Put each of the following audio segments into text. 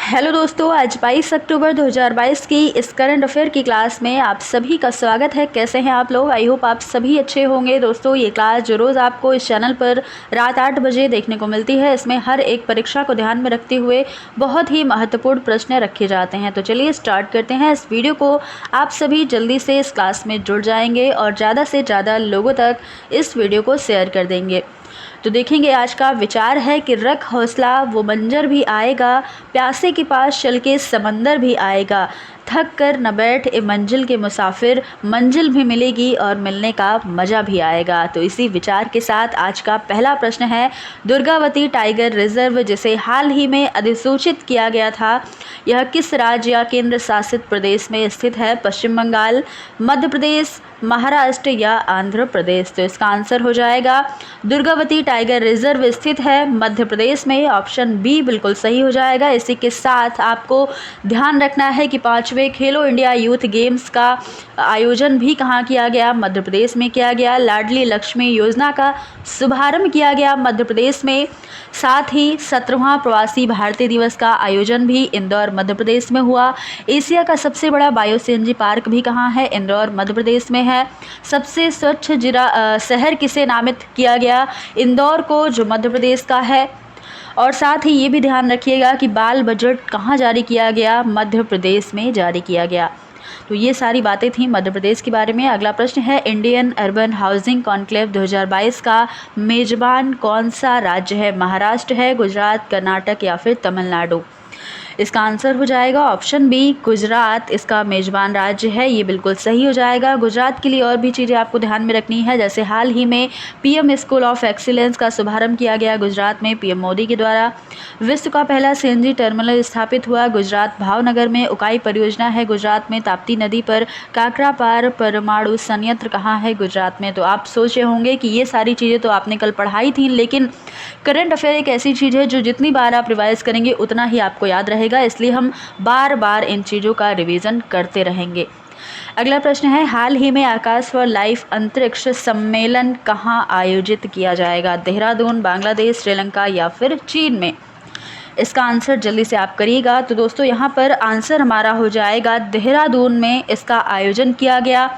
Hello दोस्तों, आज 22 अक्टूबर 2022 की इस करंट अफेयर की क्लास में आप सभी का स्वागत है। कैसे हैं आप लोग? आई होप आप सभी अच्छे होंगे। दोस्तों, ये क्लास जो रोज़ आपको इस चैनल पर रात 8 बजे देखने को मिलती है, इसमें हर एक परीक्षा को ध्यान में रखते हुए बहुत ही महत्वपूर्ण प्रश्न रखे जाते हैं। तो चलिए स्टार्ट करते हैं। इस वीडियो को आप सभी जल्दी से इस क्लास में जुड़ जाएंगे और ज़्यादा से ज़्यादा लोगों तक इस वीडियो को शेयर कर देंगे। तो देखेंगे, आज का विचार है कि रख हौसला वो मंजर भी आएगा, प्यासे के पास चल के समंदर भी आएगा, थक कर न बैठ ए मंजिल के मुसाफिर, मंजिल भी मिलेगी और मिलने का मज़ा भी आएगा। तो इसी विचार के साथ आज का पहला प्रश्न है, दुर्गावती टाइगर रिजर्व जिसे हाल ही में अधिसूचित किया गया था, यह किस राज्य या केंद्र शासित प्रदेश में स्थित है? पश्चिम बंगाल, मध्य प्रदेश, महाराष्ट्र या आंध्र प्रदेश? तो इसका आंसर हो जाएगा दुर्गावती टाइगर रिजर्व स्थित है मध्य प्रदेश में। ऑप्शन बी बिल्कुल सही हो जाएगा। इसी के साथ आपको ध्यान रखना है कि 5वें खेलो इंडिया यूथ गेम्स का आयोजन भी कहाँ किया गया? मध्य प्रदेश में किया गया। लाडली लक्ष्मी योजना का शुभारंभ किया गया मध्य प्रदेश में। साथ ही 17वां प्रवासी भारतीय दिवस का आयोजन भी इंदौर मध्य प्रदेश में हुआ। एशिया का सबसे बड़ा बायो सीएनजी पार्क भी कहाँ है? इंदौर मध्य प्रदेश में है। सबसे स्वच्छ शहर किसे नामित किया गया? इंदौर को, जो मध्य प्रदेश का है। और साथ ही ये भी ध्यान रखिएगा कि बाल बजट कहाँ जारी किया गया? मध्य प्रदेश में जारी किया गया। तो ये सारी बातें थी मध्य प्रदेश के बारे में। अगला प्रश्न है, इंडियन अर्बन हाउसिंग कॉन्क्लेव 2022 का मेजबान कौन सा राज्य है? महाराष्ट्र है, गुजरात, कर्नाटक या फिर तमिलनाडु? इसका आंसर हो जाएगा ऑप्शन बी, गुजरात इसका मेजबान राज्य है। ये बिल्कुल सही हो जाएगा। गुजरात के लिए और भी चीज़ें आपको ध्यान में रखनी है, जैसे हाल ही में पीएम स्कूल ऑफ एक्सीलेंस का शुभारंभ किया गया गुजरात में पीएम मोदी के द्वारा। विश्व का पहला सीएनजी टर्मिनल स्थापित हुआ गुजरात भावनगर में। उकाई परियोजना है गुजरात में। ताप्ती नदी पर काकरापार परमाणु संयंत्र कहाँ है? गुजरात में। तो आप सोचे होंगे कि ये सारी चीज़ें तो आपने कल पढ़ाई थी, लेकिन करंट अफेयर एक ऐसी चीज़ है जो जितनी बार आप रिवाइज करेंगे उतना ही आपको याद रहेगा, इसलिए हम बार बार इन चीज़ों का रिवीजन करते रहेंगे। अगला प्रश्न है, हाल ही में आकाश फॉर लाइफ अंतरिक्ष सम्मेलन कहाँ आयोजित किया जाएगा? देहरादून, बांग्लादेश, श्रीलंका या फिर चीन में? इसका आंसर जल्दी से आप करिएगा। तो दोस्तों, यहाँ पर आंसर हमारा हो जाएगा देहरादून में इसका आयोजन किया गया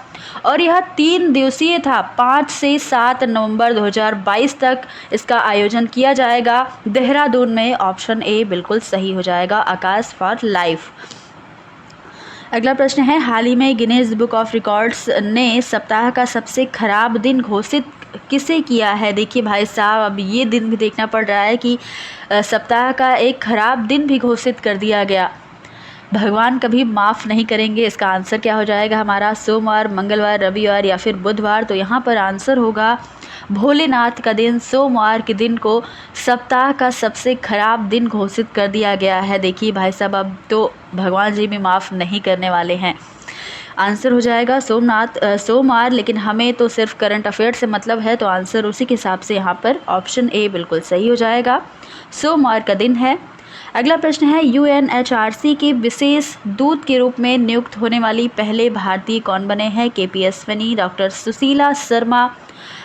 और यह 3 दिवसीय था। 5 से 7 नवंबर 2022 तक इसका आयोजन किया जाएगा देहरादून में। ऑप्शन ए बिल्कुल सही हो जाएगा, आकाश फॉर लाइफ। अगला प्रश्न है, हाल ही में गिनीज बुक ऑफ रिकॉर्ड्स ने सप्ताह का सबसे खराब दिन घोषित किसे किया है? देखिए भाई साहब, अब ये दिन भी देखना पड़ रहा है कि सप्ताह का एक खराब दिन भी घोषित कर दिया गया। भगवान कभी माफ़ नहीं करेंगे। इसका आंसर क्या हो जाएगा हमारा? सोमवार, मंगलवार, रविवार या फिर बुधवार? तो यहाँ पर आंसर होगा भोलेनाथ का दिन। सोमवार के दिन को सप्ताह का सबसे खराब दिन घोषित कर दिया गया है। देखिए भाई साहब, अब तो भगवान जी भी माफ़ नहीं करने वाले हैं। आंसर हो जाएगा सोमवार, लेकिन हमें तो सिर्फ करंट अफेयर से मतलब है, तो आंसर उसी के हिसाब से यहाँ पर ऑप्शन ए बिल्कुल सही हो जाएगा, सोमवार का दिन है। अगला प्रश्न है, यूएनएचआरसी के विशेष दूत के रूप में नियुक्त होने वाली पहले भारतीय कौन बने हैं? केपी अश्विनी, डॉक्टर सुशीला शर्मा,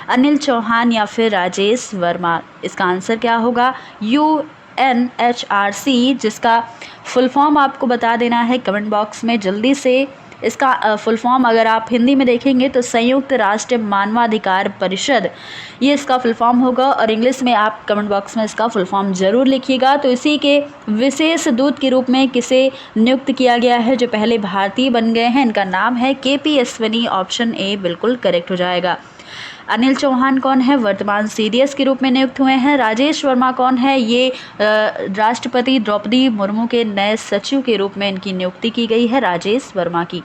अनिल चौहान या फिर राजेश वर्मा? इसका आंसर क्या होगा? यूएनएचआरसी, जिसका फुल फॉर्म आपको बता देना है कमेंट बॉक्स में जल्दी से। इसका फुल फॉर्म अगर आप हिंदी में देखेंगे तो संयुक्त राष्ट्र मानवाधिकार परिषद, ये इसका फुल फॉर्म होगा, और इंग्लिश में आप कमेंट बॉक्स में इसका फुल फॉर्म ज़रूर लिखिएगा। तो इसी के विशेष दूत के रूप में किसे नियुक्त किया गया है जो पहले भारतीय बन गए हैं? इनका नाम है केपी अश्विनी। ऑप्शन ए बिल्कुल करेक्ट हो जाएगा। अनिल चौहान कौन है? वर्तमान सीडीएस के रूप में नियुक्त हुए हैं। राजेश वर्मा कौन है? ये राष्ट्रपति द्रौपदी मुर्मू के नए सचिव के रूप में इनकी नियुक्ति की गई है, राजेश वर्मा की।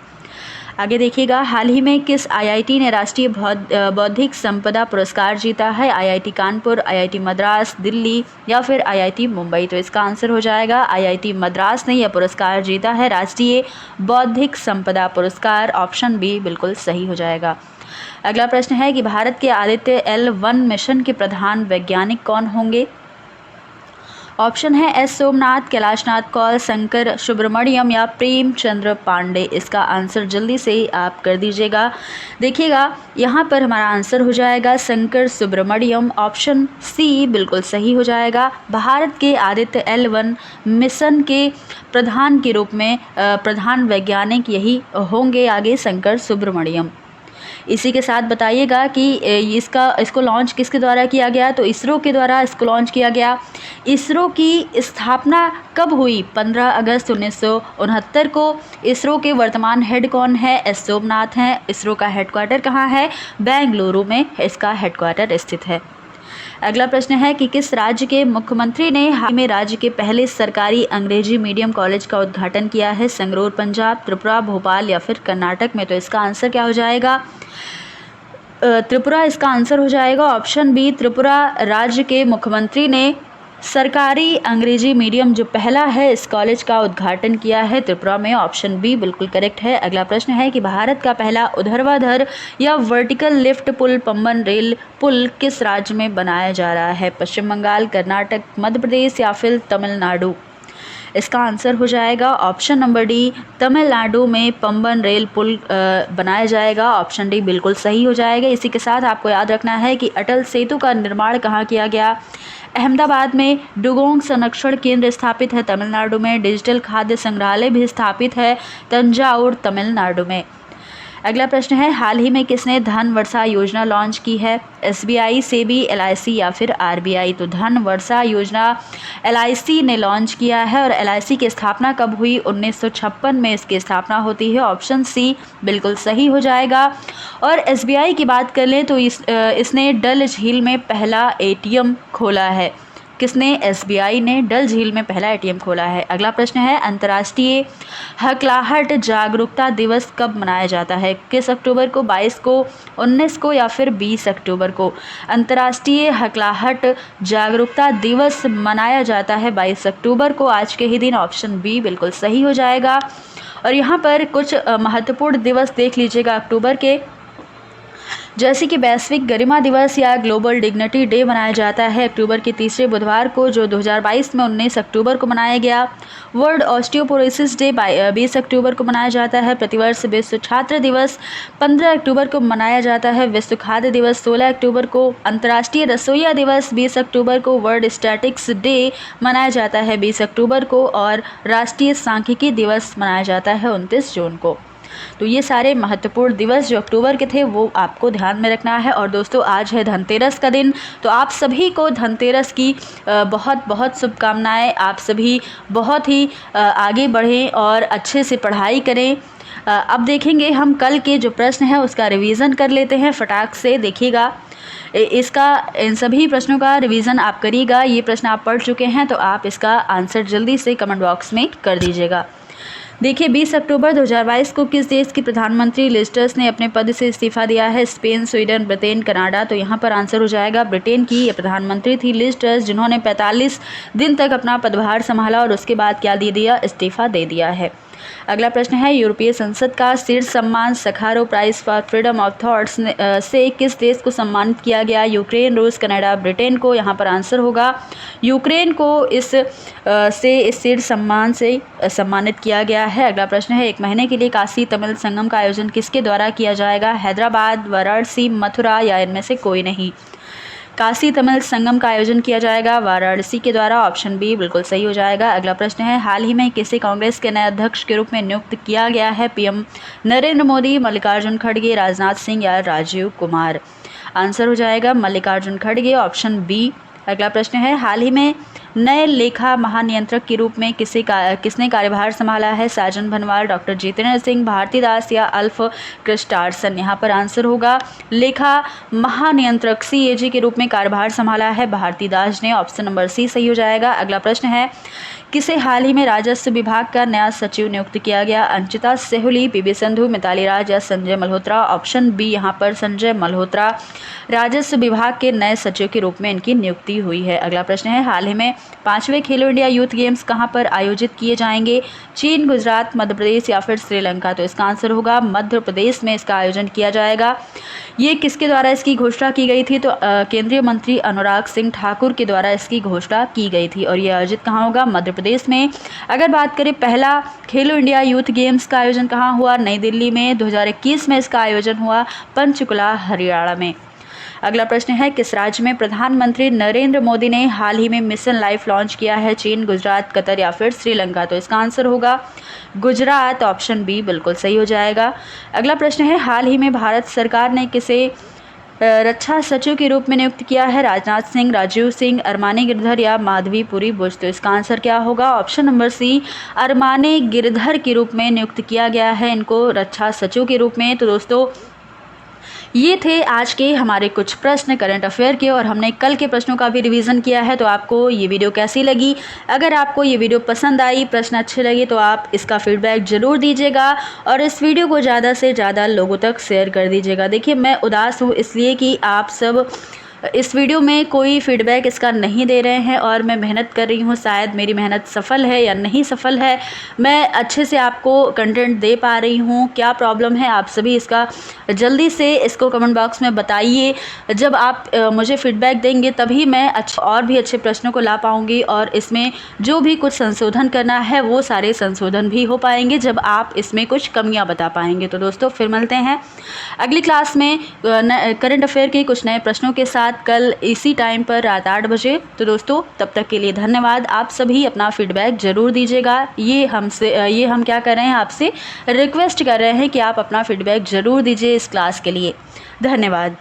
आगे देखिएगा, हाल ही में किस आईआईटी ने राष्ट्रीय बौद्धिक संपदा पुरस्कार जीता है? आईआईटी कानपुर, आईआईटी मद्रास, दिल्ली या फिर आईआईटी मुंबई? तो इसका आंसर हो जाएगा आईआईटी मद्रास ने यह पुरस्कार जीता है, राष्ट्रीय बौद्धिक संपदा पुरस्कार। ऑप्शन बी बिल्कुल सही हो जाएगा। अगला प्रश्न है कि भारत के आदित्य L1 मिशन के प्रधान वैज्ञानिक कौन होंगे? ऑप्शन है एस सोमनाथ, कैलाशनाथ कौल, शंकर सुब्रमण्यम या प्रेमचंद्र पांडे। इसका आंसर जल्दी से आप कर दीजिएगा। देखिएगा यहाँ पर हमारा आंसर हो जाएगा शंकर सुब्रमण्यम। ऑप्शन सी बिल्कुल सही हो जाएगा। भारत के आदित्य L1 मिशन के प्रधान के रूप में प्रधान वैज्ञानिक यही होंगे आगे, शंकर सुब्रमण्यम। इसी के साथ बताइएगा कि इसको लॉन्च किसके द्वारा किया गया, तो इसरो के द्वारा इसको लॉन्च किया गया। इसरो की स्थापना कब हुई? 15 अगस्त 1969 को। इसरो के वर्तमान हेड कौन है? एस सोमनाथ हैं। इसरो का हेडक्वार्टर कहाँ है? बेंगलुरु में इसका हेडक्वार्टर स्थित है। अगला प्रश्न है कि किस राज्य के मुख्यमंत्री ने हाल में राज्य के पहले सरकारी अंग्रेजी मीडियम कॉलेज का उद्घाटन किया है? संगरूर पंजाब, त्रिपुरा, भोपाल या फिर कर्नाटक में। तो इसका आंसर क्या हो जाएगा? त्रिपुरा इसका आंसर हो जाएगा। ऑप्शन बी, त्रिपुरा राज्य के मुख्यमंत्री ने सरकारी अंग्रेजी मीडियम जो पहला है इस कॉलेज का उद्घाटन किया है त्रिपुरा में। ऑप्शन बी बिल्कुल करेक्ट है। अगला प्रश्न है कि भारत का पहला ऊर्ध्वाधर या वर्टिकल लिफ्ट पुल पंबन रेल पुल किस राज्य में बनाया जा रहा है? पश्चिम बंगाल, कर्नाटक, मध्य प्रदेश या फिर तमिलनाडु। इसका आंसर हो जाएगा ऑप्शन नंबर डी, तमिलनाडु में पंबन रेल पुल बनाया जाएगा। ऑप्शन डी बिल्कुल सही हो जाएगा। इसी के साथ आपको याद रखना है कि अटल सेतु का निर्माण कहाँ किया गया? अहमदाबाद में। डुगोंग संरक्षण केंद्र स्थापित है तमिलनाडु में। डिजिटल खाद्य संग्रहालय भी स्थापित है तंजावुर, तमिलनाडु में। अगला प्रश्न है, हाल ही में किसने धन वर्षा योजना लॉन्च की है? SBI, सेबी, LIC या फिर RBI। तो धन वर्षा योजना LIC ने लॉन्च किया है। और LIC की स्थापना कब हुई? 1956 में इसकी स्थापना होती है। ऑप्शन सी बिल्कुल सही हो जाएगा। और SBI की बात कर लें तो इसने डल झील में पहला ATM खोला है। किसने? SBI ने डल झील में पहला ATM खोला है। अगला प्रश्न है, अंतर्राष्ट्रीय हकलाहट जागरूकता दिवस कब मनाया जाता है? किस अक्टूबर को? 22 को, 19 को या फिर 20 अक्टूबर को? अंतर्राष्ट्रीय हकलाहट जागरूकता दिवस मनाया जाता है 22 अक्टूबर को, आज के ही दिन। ऑप्शन बी बिल्कुल सही हो जाएगा। और यहाँ पर कुछ महत्वपूर्ण दिवस देख लीजिएगा अक्टूबर के, जैसे कि वैश्विक गरिमा दिवस या ग्लोबल डिग्निटी डे मनाया जाता है अक्टूबर के तीसरे बुधवार को, जो 2022 में 19 अक्टूबर को मनाया गया। वर्ल्ड ऑस्टियोपोरोसिस डे 20 अक्टूबर को मनाया जाता है। प्रतिवर्ष विश्व छात्र दिवस 15 अक्टूबर को मनाया जाता है। विश्व खाद्य दिवस 16 अक्टूबर को। अंतर्राष्ट्रीय रसोइया दिवस 20 अक्टूबर को। वर्ल्ड स्टैटिक्स डे मनाया जाता है 20 अक्टूबर को। और राष्ट्रीय सांख्यिकी दिवस मनाया जाता है 29 जून को। तो ये सारे महत्वपूर्ण दिवस जो अक्टूबर के थे वो आपको ध्यान में रखना है। और दोस्तों, आज है धनतेरस का दिन, तो आप सभी को धनतेरस की बहुत बहुत शुभकामनाएं। आप सभी बहुत ही आगे बढ़ें और अच्छे से पढ़ाई करें। अब देखेंगे हम कल के जो प्रश्न है उसका रिवीजन कर लेते हैं फटाक से। देखिएगा, इन सभी प्रश्नों का रिवीजन आप करिएगा। ये प्रश्न आप पढ़ चुके हैं तो आप इसका आंसर जल्दी से कमेंट बॉक्स में कर दीजिएगा। देखिए, 20 अक्टूबर 2022 को किस देश की प्रधानमंत्री लिज ट्रस ने अपने पद से इस्तीफा दिया है? Spain, Sweden, Britain, Canada. तो यहाँ पर आंसर हो जाएगा ब्रिटेन की ये प्रधानमंत्री थी लिज ट्रस, जिन्होंने 45 दिन तक अपना पदभार संभाला और उसके बाद क्या दे दिया? इस्तीफा दे दिया है। अगला प्रश्न है, यूरोपीय संसद का शीर्ष सम्मान Sakharov prize for freedom of thoughts से किस देश को सम्मानित किया गया? यूक्रेन, रूस, कनाडा, ब्रिटेन को। यहाँ पर आंसर होगा यूक्रेन को इस शीर्ष सम्मान से सम्मानित किया गया है। अगला प्रश्न है, एक महीने के लिए काशी तमिल संगम का आयोजन किसके द्वारा किया जाएगा? हैदराबाद, वाराणसी, मथुरा या इनमें से कोई नहीं? काशी तमिल संगम का आयोजन किया जाएगा वाराणसी के द्वारा। ऑप्शन बी बिल्कुल सही हो जाएगा। अगला प्रश्न है, हाल ही में किसे कांग्रेस के नए अध्यक्ष के रूप में नियुक्त किया गया है? PM नरेंद्र मोदी, मल्लिकार्जुन खड़गे, राजनाथ सिंह या राजीव कुमार? आंसर हो जाएगा मल्लिकार्जुन खड़गे, ऑप्शन बी। अगला प्रश्न है, हाल ही में नए लेखा महानियंत्रक के रूप में किसने कार्यभार संभाला है? साजन भनवाल, डॉक्टर जितेंद्र सिंह, भारती दास या अल्फ क्रिस्टार्सन? यहाँ पर आंसर होगा लेखा महानियंत्रक CAG के रूप में कार्यभार संभाला है भारती दास ने। ऑप्शन नंबर सी सही हो जाएगा। अगला प्रश्न है, किसे हाल ही में राजस्व विभाग का नया सचिव नियुक्त किया गया? अंकिता सेहुली, पीवी संधू, मिताली राज या संजय मल्होत्रा? ऑप्शन बी यहाँ पर संजय मल्होत्रा राजस्व विभाग के नए सचिव के रूप में इनकी नियुक्ति हुई है। अगला प्रश्न है, हाल ही में 5वें खेलो इंडिया यूथ गेम्स कहाँ पर आयोजित किए जाएंगे? चीन, गुजरात, मध्य प्रदेश या फिर श्रीलंका? तो इसका आंसर होगा मध्य प्रदेश में इसका आयोजन किया जाएगा। ये किसके द्वारा इसकी घोषणा की गई थी? तो केंद्रीय मंत्री अनुराग सिंह ठाकुर के द्वारा इसकी घोषणा की गई थी और ये आयोजित कहाँ होगा? मध्य प्रदेश में। अगर बात करें पहला खेलो इंडिया यूथ गेम्स का आयोजन कहाँ हुआ? नई दिल्ली में। 2021 में इसका आयोजन हुआ पंचकुला, हरियाणा में। अगला प्रश्न है, किस राज्य में प्रधानमंत्री नरेंद्र मोदी ने हाल ही में मिशन लाइफ लॉन्च किया है? चीन, गुजरात, कतर या फिर श्रीलंका? तो इसका आंसर होगा गुजरात। ऑप्शन बी बिल्कुल सही हो जाएगा। अगला प्रश्न है, हाल ही में भारत सरकार ने किसे रक्षा सचिव के रूप में नियुक्त किया है? राजनाथ सिंह, राजीव सिंह, अरमानी गिरधर या माधवी पुरी बुश? तो इसका आंसर क्या होगा? Option number C, Armane Giridhar के रूप में नियुक्त किया गया है इनको रक्षा सचिव के रूप में। तो दोस्तों ये थे आज के हमारे कुछ प्रश्न करंट अफेयर के और हमने कल के प्रश्नों का भी रिवीजन किया है। तो आपको ये वीडियो कैसी लगी? अगर आपको ये वीडियो पसंद आई, प्रश्न अच्छे लगे तो आप इसका फीडबैक ज़रूर दीजिएगा और इस वीडियो को ज़्यादा से ज़्यादा लोगों तक शेयर कर दीजिएगा। देखिए मैं उदास हूँ इसलिए कि आप सब इस वीडियो में कोई फीडबैक इसका नहीं दे रहे हैं और मैं मेहनत कर रही हूँ, शायद मेरी मेहनत सफल है या नहीं सफल है, मैं अच्छे से आपको कंटेंट दे पा रही हूँ, क्या प्रॉब्लम है आप सभी इसका जल्दी से इसको कमेंट बॉक्स में बताइए। जब आप मुझे फीडबैक देंगे तभी मैं और भी अच्छे प्रश्नों को ला पाऊँगी और इसमें जो भी कुछ संशोधन करना है वो सारे संशोधन भी हो पाएंगे जब आप इसमें कुछ कमियाँ बता पाएंगे। तो दोस्तों फिर मिलते हैं अगली क्लास में करंट अफेयर के कुछ नए प्रश्नों के साथ कल इसी टाइम पर रात 8 बजे। तो दोस्तों तब तक के लिए धन्यवाद। आप सभी अपना फीडबैक ज़रूर दीजिएगा। ये हम क्या कर रहे हैं, आपसे रिक्वेस्ट कर रहे हैं कि आप अपना फीडबैक ज़रूर दीजिए इस क्लास के लिए। धन्यवाद।